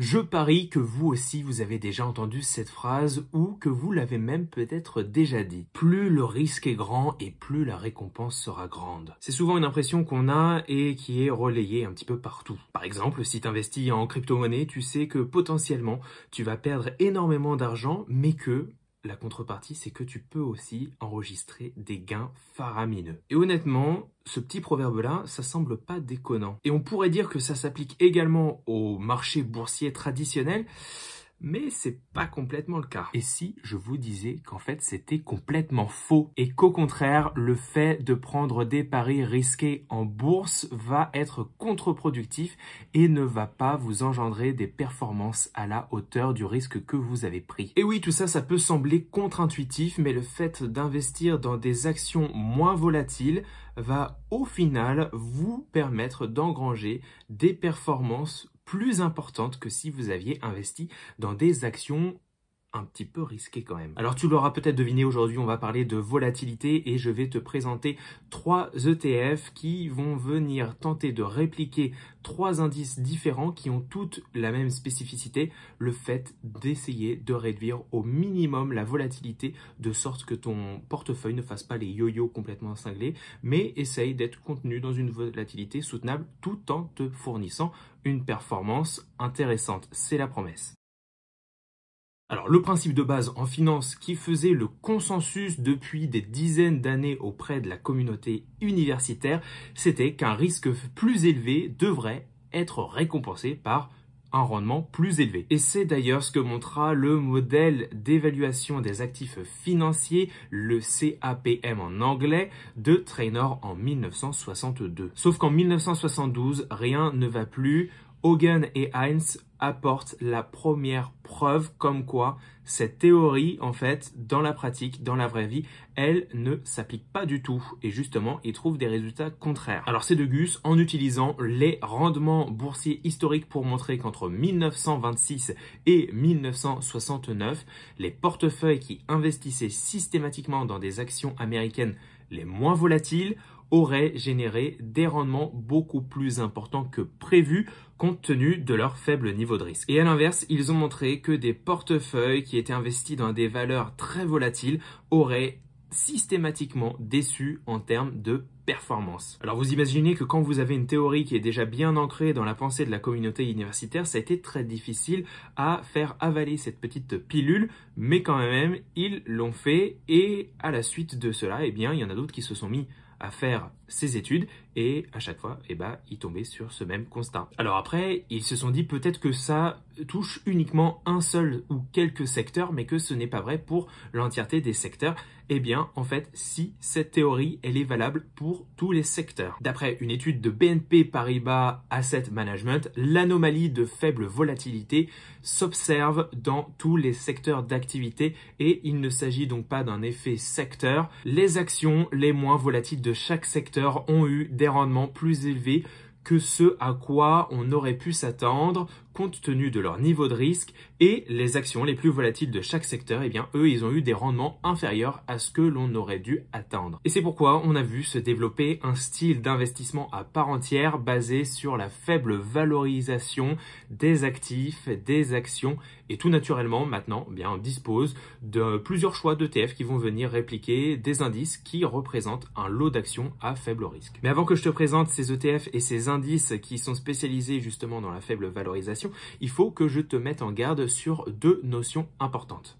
Je parie que vous aussi vous avez déjà entendu cette phrase ou que vous l'avez même peut-être déjà dit. Plus le risque est grand et plus la récompense sera grande. C'est souvent une impression qu'on a et qui est relayée un petit peu partout. Par exemple, si tu investis en crypto-monnaie, tu sais que potentiellement tu vas perdre énormément d'argent mais que la contrepartie, c'est que tu peux aussi enregistrer des gains faramineux. Et honnêtement, ce petit proverbe-là, ça semble pas déconnant. Et on pourrait dire que ça s'applique également au marché boursier traditionnel, mais c'est pas complètement le cas. Et si je vous disais qu'en fait c'était complètement faux et qu'au contraire le fait de prendre des paris risqués en bourse va être contre-productif et ne va pas vous engendrer des performances à la hauteur du risque que vous avez pris. Et oui, tout ça, ça peut sembler contre-intuitif, mais le fait d'investir dans des actions moins volatiles va au final vous permettre d'engranger des performances plus importante que si vous aviez investi dans des actions un petit peu risquées quand même. Alors tu l'auras peut-être deviné, aujourd'hui on va parler de volatilité et je vais te présenter 3 ETF qui vont venir tenter de répliquer 3 indices différents qui ont toutes la même spécificité, le fait d'essayer de réduire au minimum la volatilité de sorte que ton portefeuille ne fasse pas les yo-yo complètement cinglés, mais essaye d'être contenu dans une volatilité soutenable tout en te fournissant une performance intéressante. C'est la promesse. Alors, le principe de base en finance qui faisait le consensus depuis des dizaines d'années auprès de la communauté universitaire, c'était qu'un risque plus élevé devrait être récompensé par un rendement plus élevé. Et c'est d'ailleurs ce que montra le modèle d'évaluation des actifs financiers, le CAPM en anglais, de Traynor en 1962. Sauf qu'en 1972, rien ne va plus. Hogan et Heinz apportent la première preuve comme quoi cette théorie, en fait, dans la pratique, dans la vraie vie, elle ne s'applique pas du tout. Et justement, ils trouvent des résultats contraires. Alors c'est de Gus en utilisant les rendements boursiers historiques pour montrer qu'entre 1926 et 1969, les portefeuilles qui investissaient systématiquement dans des actions américaines les moins volatiles auraient généré des rendements beaucoup plus importants que prévu compte tenu de leur faible niveau de risque. Et à l'inverse, ils ont montré que des portefeuilles qui étaient investis dans des valeurs très volatiles auraient systématiquement déçu en termes de performance. Alors vous imaginez que quand vous avez une théorie qui est déjà bien ancrée dans la pensée de la communauté universitaire, ça a été très difficile à faire avaler cette petite pilule, mais quand même, ils l'ont fait et à la suite de cela, eh bien, il y en a d'autres qui se sont mis à faire ces études et à chaque fois, ils tombaient sur ce même constat. Alors après, ils se sont dit peut-être que ça touche uniquement un seul ou quelques secteurs, mais que ce n'est pas vrai pour l'entièreté des secteurs. Eh bien, en fait, si cette théorie, elle est valable pour tous les secteurs. D'après une étude de BNP Paribas Asset Management, l'anomalie de faible volatilité s'observe dans tous les secteurs d'activité et il ne s'agit donc pas d'un effet secteur. Les actions les moins volatiles de chaque secteur ont eu des rendements plus élevés que ce à quoi on aurait pu s'attendre compte tenu de leur niveau de risque, et les actions les plus volatiles de chaque secteur, eh bien eux, ils ont eu des rendements inférieurs à ce que l'on aurait dû attendre. Et c'est pourquoi on a vu se développer un style d'investissement à part entière basé sur la faible valorisation des actifs, des actions, et tout naturellement maintenant, eh bien on dispose de plusieurs choix d'ETF qui vont venir répliquer des indices qui représentent un lot d'actions à faible risque. Mais avant que je te présente ces ETF et ces indices qui sont spécialisés justement dans la faible valorisation, il faut que je te mette en garde sur 2 notions importantes.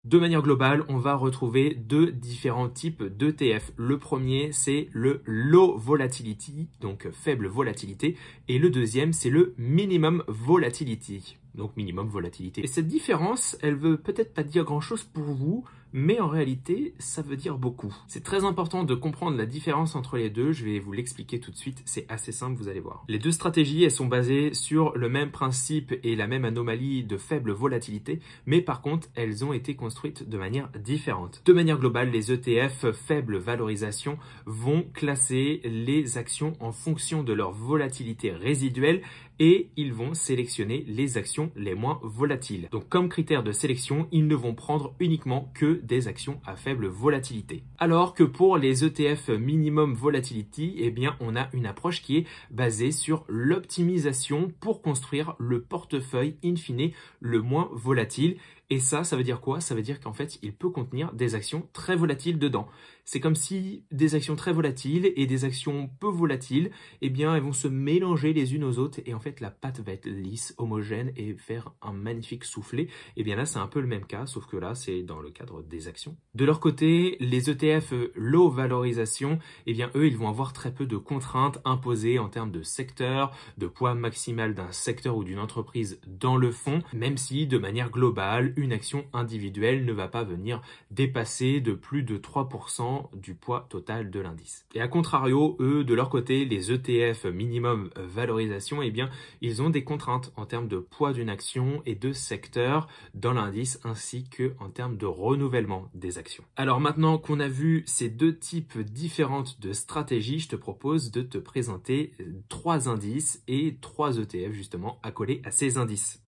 De manière globale, on va retrouver 2 différents types d'ETF. Le premier, c'est le low volatility, donc faible volatilité, et le deuxième, c'est le minimum volatility, donc minimum volatilité. Et cette différence, elle veut peut-être pas dire grand-chose pour vous, mais en réalité, ça veut dire beaucoup. C'est très important de comprendre la différence entre les deux, je vais vous l'expliquer tout de suite, c'est assez simple, vous allez voir. Les 2 stratégies, elles sont basées sur le même principe et la même anomalie de faible volatilité, mais par contre, elles ont été construites de manière différente. De manière globale, les ETF faible valorisation vont classer les actions en fonction de leur volatilité résiduelle et ils vont sélectionner les actions les moins volatiles. Donc comme critère de sélection, ils ne vont prendre uniquement que des actions à faible volatilité. Alors que pour les ETF minimum volatility, eh bien on a une approche qui est basée sur l'optimisation pour construire le portefeuille in fine le moins volatile. Et ça veut dire quoi? Ça veut dire qu'en fait, il peut contenir des actions très volatiles dedans. C'est comme si des actions très volatiles et des actions peu volatiles, eh bien, elles vont se mélanger les unes aux autres et en fait, la pâte va être lisse, homogène et faire un magnifique soufflé. Et bien là, c'est un peu le même cas, sauf que là, c'est dans le cadre des actions. De leur côté, les ETF low valorisation, eh bien, eux, ils vont avoir très peu de contraintes imposées en termes de secteur, de poids maximal d'un secteur ou d'une entreprise dans le fonds, même si, de manière globale, une action individuelle ne va pas venir dépasser de plus de 3% du poids total de l'indice. Et à contrario, eux, de leur côté, les ETF minimum valorisation, eh bien, ils ont des contraintes en termes de poids d'une action et de secteur dans l'indice, ainsi que en termes de renouvellement des actions. Alors maintenant qu'on a vu ces deux types différentes de stratégies, je te propose de te présenter 3 indices et 3 ETF justement à coller à ces indices.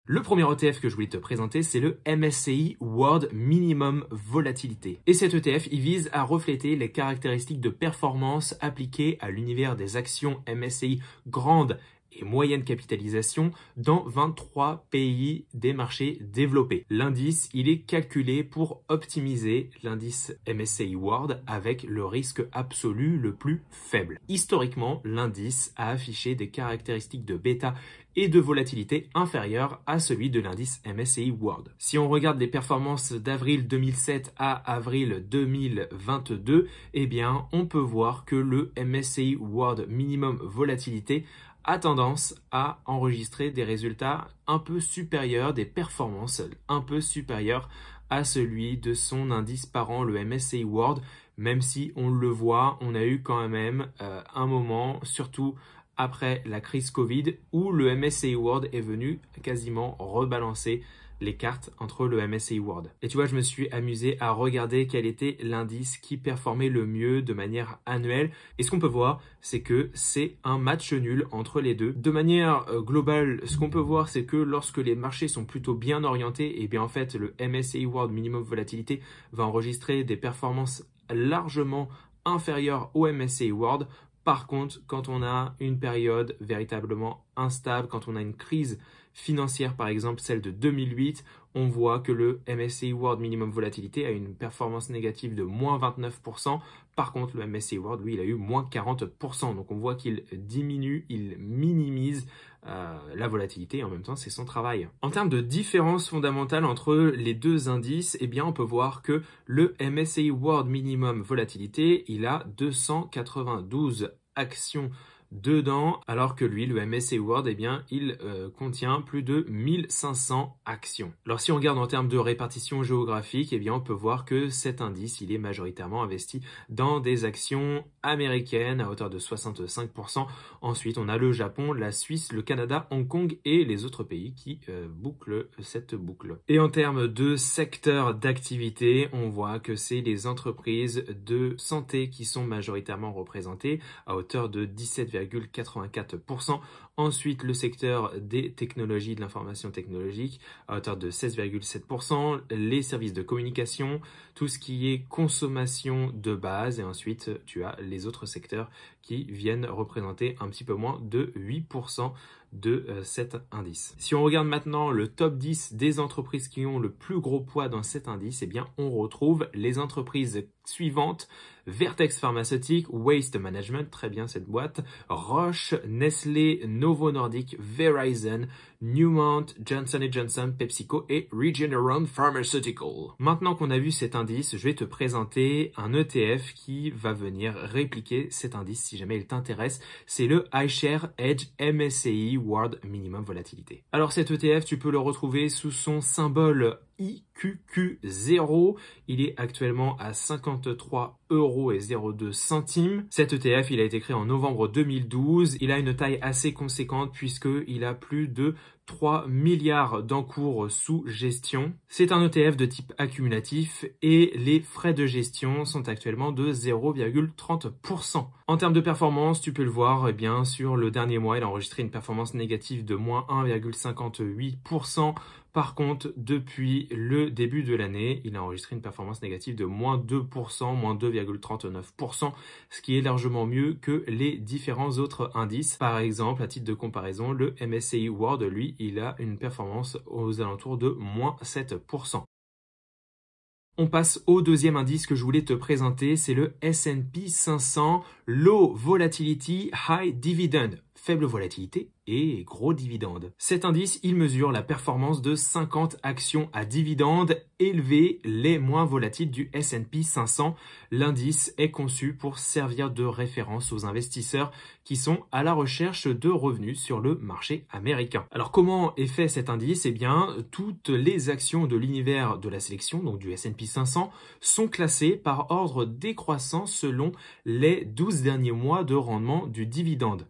Le premier ETF que je voulais te présenter, c'est le MSCI World Minimum Volatility. Et cet ETF, il vise à refléter les caractéristiques de performance appliquées à l'univers des actions MSCI grande et moyenne capitalisation dans 23 pays des marchés développés. L'indice, il est calculé pour optimiser l'indice MSCI World avec le risque absolu le plus faible. Historiquement, l'indice a affiché des caractéristiques de bêta et de volatilité inférieure à celui de l'indice MSCI World. Si on regarde les performances d'avril 2007 à avril 2022, eh bien, on peut voir que le MSCI World Minimum Volatilité a tendance à enregistrer des résultats un peu supérieurs, des performances un peu supérieures à celui de son indice parent, le MSCI World, même si on le voit, on a eu quand même un moment, surtout après la crise Covid, où le MSCI World est venu quasiment rebalancer les cartes entre le MSCI World. Et tu vois, je me suis amusé à regarder quel était l'indice qui performait le mieux de manière annuelle. Et ce qu'on peut voir, c'est que c'est un match nul entre les deux. De manière globale, ce qu'on peut voir, c'est que lorsque les marchés sont plutôt bien orientés, et bien en fait, le MSCI World Minimum Volatility va enregistrer des performances largement inférieures au MSCI World. Par contre, quand on a une période véritablement instable, quand on a une crise financière, par exemple celle de 2008, on voit que le MSCI World Minimum Volatility a une performance négative de moins 29%. Par contre, le MSCI World, lui, il a eu moins 40%. Donc, on voit qu'il diminue, il minimise la volatilité et en même temps, c'est son travail. En termes de différence fondamentale entre les deux indices, eh bien, on peut voir que le MSCI World Minimum Volatility, il a 292 actions dedans, alors que lui, le MSCI World, eh bien, il contient plus de 1500 actions. Alors, si on regarde en termes de répartition géographique, eh bien, on peut voir que cet indice, il est majoritairement investi dans des actions américaines à hauteur de 65%. Ensuite, on a le Japon, la Suisse, le Canada, Hong Kong et les autres pays qui bouclent cette boucle. Et en termes de secteur d'activité, on voit que c'est les entreprises de santé qui sont majoritairement représentées à hauteur de 17,84%. Ensuite, le secteur des technologies, de l'information technologique à hauteur de 16,7%. Les services de communication, tout ce qui est consommation de base. Et ensuite, tu as les autres secteurs qui viennent représenter un petit peu moins de 8% de cet indice. Si on regarde maintenant le top 10 des entreprises qui ont le plus gros poids dans cet indice, eh bien, on retrouve les entreprises suivantes: Vertex Pharmaceutique, Waste Management, très bien cette boîte, Roche, Nestlé, Novo Nordisk, Verizon, Newmont, Johnson & Johnson, PepsiCo et Regeneron Pharmaceutical. Maintenant qu'on a vu cet indice, je vais te présenter un ETF qui va venir répliquer cet indice si jamais il t'intéresse. C'est le iShares Edge MSCI World Minimum Volatility. Alors cet ETF, tu peux le retrouver sous son symbole IQQ0. Il est actuellement à 53 €. Cet ETF, il a été créé en novembre 2012. Il a une taille assez conséquente puisqu'il a plus de 3 milliards d'encours sous gestion. C'est un ETF de type accumulatif et les frais de gestion sont actuellement de 0,30%. En termes de performance, tu peux le voir, eh bien, sur le dernier mois, il a enregistré une performance négative de moins 1,58%. Par contre, depuis le début de l'année, il a enregistré une performance négative de moins 2%, moins 2,39%, ce qui est largement mieux que les différents autres indices. Par exemple, à titre de comparaison, le MSCI World, lui, il a une performance aux alentours de moins 7%. On passe au deuxième indice que je voulais te présenter, c'est le S&P 500 Low Volatility High Dividend, faible volatilité et gros dividende. Cet indice, il mesure la performance de 50 actions à dividendes élevés les moins volatiles du S&P 500. L'indice est conçu pour servir de référence aux investisseurs qui sont à la recherche de revenus sur le marché américain. Alors comment est fait cet indice? Eh bien, toutes les actions de l'univers de la sélection, donc du S&P 500, sont classées par ordre décroissant selon les 12 derniers mois de rendement du dividende.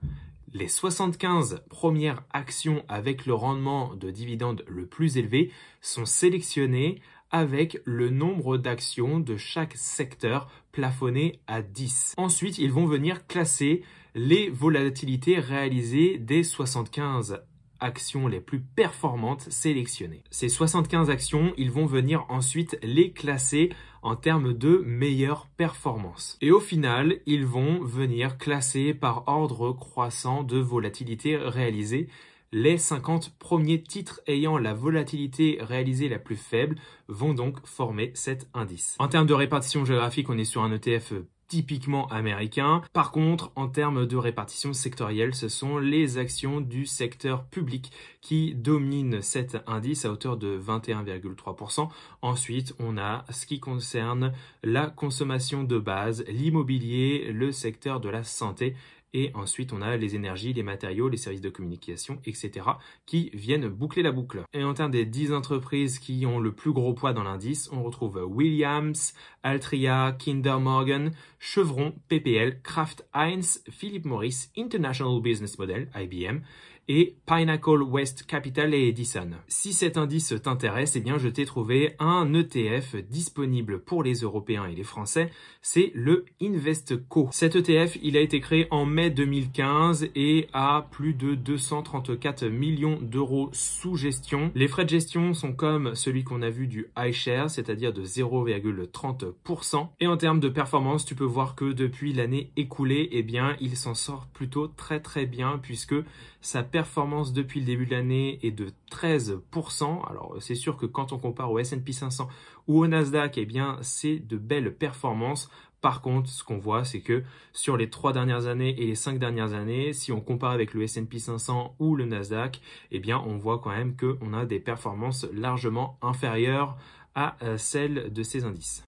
Les 75 premières actions avec le rendement de dividende le plus élevé sont sélectionnées avec le nombre d'actions de chaque secteur plafonné à 10. Ensuite, ils vont venir classer les volatilités réalisées des 75 actions les plus performantes sélectionnées. Ces 75 actions, ils vont venir ensuite les classer en termes de meilleure performance. Et au final, ils vont venir classer par ordre croissant de volatilité réalisée. Les 50 premiers titres ayant la volatilité réalisée la plus faible vont donc former cet indice. En termes de répartition géographique, on est sur un ETF typiquement américain. Par contre, en termes de répartition sectorielle, ce sont les actions du secteur public qui dominent cet indice à hauteur de 21,3%. Ensuite, on a ce qui concerne la consommation de base, l'immobilier, le secteur de la santé. Et ensuite, on a les énergies, les matériaux, les services de communication, etc. qui viennent boucler la boucle. Et en termes des 10 entreprises qui ont le plus gros poids dans l'indice, on retrouve Williams, Altria, Kinder Morgan, Chevron, PPL, Kraft Heinz, Philip Morris, International Business Model, IBM, et Pinnacle West Capital et Edison. Si cet indice t'intéresse, eh bien je t'ai trouvé un ETF disponible pour les Européens et les Français, c'est le Investco. Cet ETF, il a été créé en mai 2015 et a plus de 234 millions d'euros sous gestion. Les frais de gestion sont comme celui qu'on a vu du iShares, c'est-à-dire de 0,30%. Et en termes de performance, tu peux voir que depuis l'année écoulée, eh bien il s'en sort plutôt très bien puisque sa performance depuis le début de l'année est de 13%. Alors, c'est sûr que quand on compare au S&P 500 ou au Nasdaq, eh bien, c'est de belles performances. Par contre, ce qu'on voit, c'est que sur les 3 dernières années et les 5 dernières années, si on compare avec le S&P 500 ou le Nasdaq, eh bien, on voit quand même qu'on a des performances largement inférieures à celles de ces indices.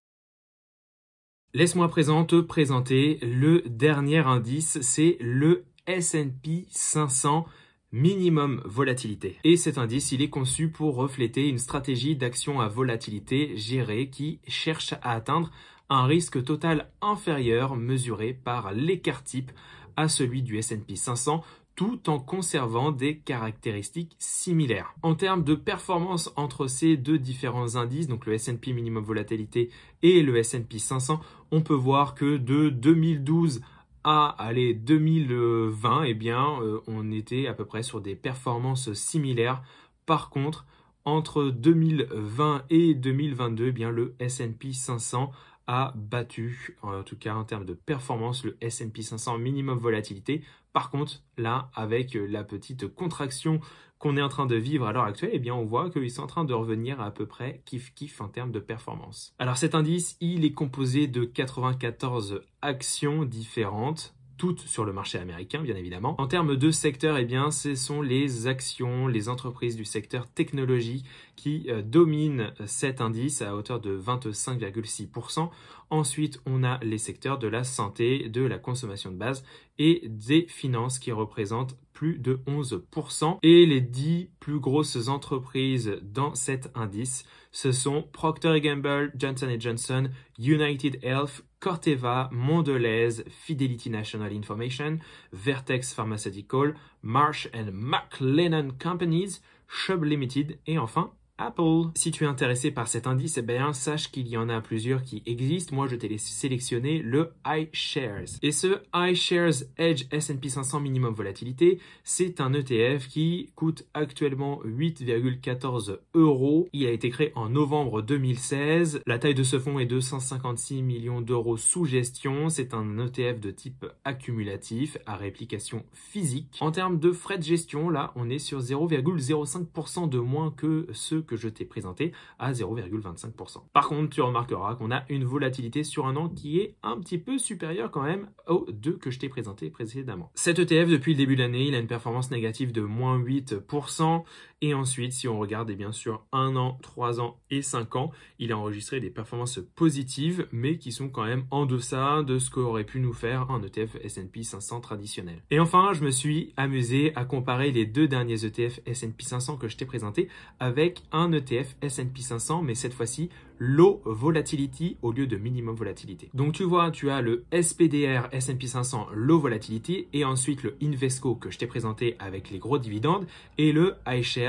Laisse-moi à présent te présenter le dernier indice, c'est le S&P 500 minimum volatilité. Et cet indice, il est conçu pour refléter une stratégie d'action à volatilité gérée qui cherche à atteindre un risque total inférieur mesuré par l'écart type à celui du S&P 500 tout en conservant des caractéristiques similaires. En termes de performance entre ces deux différents indices, donc le S&P minimum volatilité et le S&P 500, on peut voir que de 2012 à 2020, eh bien, on était à peu près sur des performances similaires. Par contre, entre 2020 et 2022, eh bien, le S&P 500 a battu, en tout cas en termes de performance, le S&P 500 minimum volatilité. Par contre, là, avec la petite contraction qu'on est en train de vivre à l'heure actuelle, eh bien, on voit qu'ils sont en train de revenir à peu près kiff-kiff en termes de performance. Alors cet indice, il est composé de 94 actions différentes, toutes sur le marché américain, bien évidemment. En termes de secteur, eh bien, ce sont les actions, les entreprises du secteur technologie qui dominent cet indice à hauteur de 25,6%. Ensuite, on a les secteurs de la santé, de la consommation de base et des finances qui représentent plus de 11%. Et les 10 plus grosses entreprises dans cet indice, ce sont Procter & Gamble, Johnson & Johnson, United Health, Corteva, Mondelez, Fidelity National Information, Vertex Pharmaceutical, Marsh & McLennan Companies, Chubb Limited et enfin Apple. Si tu es intéressé par cet indice, eh bien, sache qu'il y en a plusieurs qui existent. Moi, je t'ai sélectionné le iShares. Et ce iShares Edge S&P 500 Minimum Volatilité, c'est un ETF qui coûte actuellement 8,14 €. Il a été créé en novembre 2016. La taille de ce fonds est de 156 millions d'euros sous gestion. C'est un ETF de type accumulatif à réplication physique. En termes de frais de gestion, là, on est sur 0,05% de moins que ceux que je t'ai présenté à 0,25%. Par contre, tu remarqueras qu'on a une volatilité sur un an qui est un petit peu supérieure quand même aux deux que je t'ai présenté précédemment. Cet ETF, depuis le début de l'année, il a une performance négative de moins 8%. Et ensuite, si on regarde, bien sûr, 1 an, 3 ans et 5 ans, il a enregistré des performances positives, mais qui sont quand même en deçà de ce qu'aurait pu nous faire un ETF S&P 500 traditionnel. Et enfin, je me suis amusé à comparer les deux derniers ETF S&P 500 que je t'ai présentés avec un ETF S&P 500, mais cette fois-ci, low volatility au lieu de minimum volatility. Donc tu vois, tu as le SPDR S&P 500 low volatility et ensuite le Invesco que je t'ai présenté avec les gros dividendes et le iShares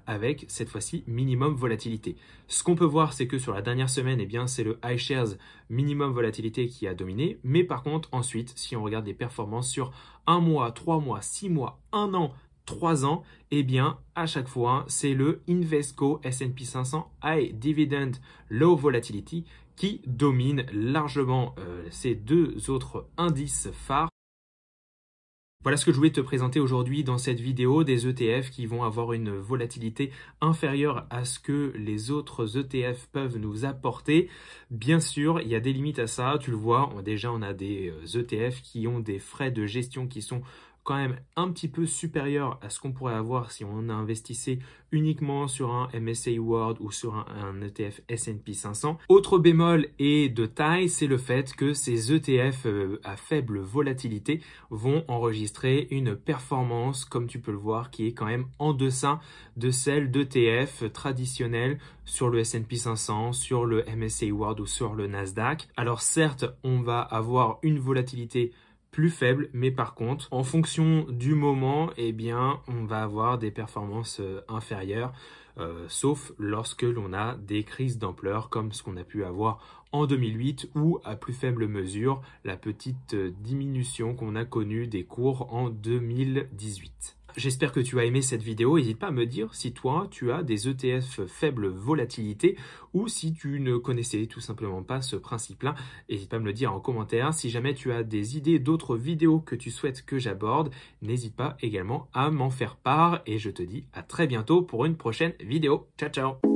avec cette fois-ci minimum volatilité. Ce qu'on peut voir, c'est que sur la dernière semaine, eh bien, c'est le iShares minimum volatilité qui a dominé. Mais par contre, ensuite, si on regarde les performances sur 1 mois, 3 mois, 6 mois, 1 an, 3 ans, eh bien, à chaque fois, c'est le Invesco S&P 500 High Dividend Low Volatility qui domine largement ces deux autres indices phares. Voilà ce que je voulais te présenter aujourd'hui dans cette vidéo, des ETF qui vont avoir une volatilité inférieure à ce que les autres ETF peuvent nous apporter. Bien sûr, il y a des limites à ça, tu le vois, déjà on a des ETF qui ont des frais de gestion qui sont quand même un petit peu supérieur à ce qu'on pourrait avoir si on investissait uniquement sur un MSCI World ou sur un ETF S&P 500. Autre bémol et de taille, c'est le fait que ces ETF à faible volatilité vont enregistrer une performance, comme tu peux le voir, qui est quand même en deçà de celle d'ETF traditionnels sur le S&P 500, sur le MSCI World ou sur le Nasdaq. Alors certes, on va avoir une volatilité plus faible, mais par contre, en fonction du moment, eh bien, on va avoir des performances inférieures, sauf lorsque l'on a des crises d'ampleur comme ce qu'on a pu avoir en 2008 ou à plus faible mesure, la petite diminution qu'on a connue des cours en 2018. J'espère que tu as aimé cette vidéo. N'hésite pas à me dire si toi, tu as des ETF faible volatilité ou si tu ne connaissais tout simplement pas ce principe-là. N'hésite pas à me le dire en commentaire. Si jamais tu as des idées d'autres vidéos que tu souhaites que j'aborde, n'hésite pas également à m'en faire part. Et je te dis à très bientôt pour une prochaine vidéo. Ciao, ciao!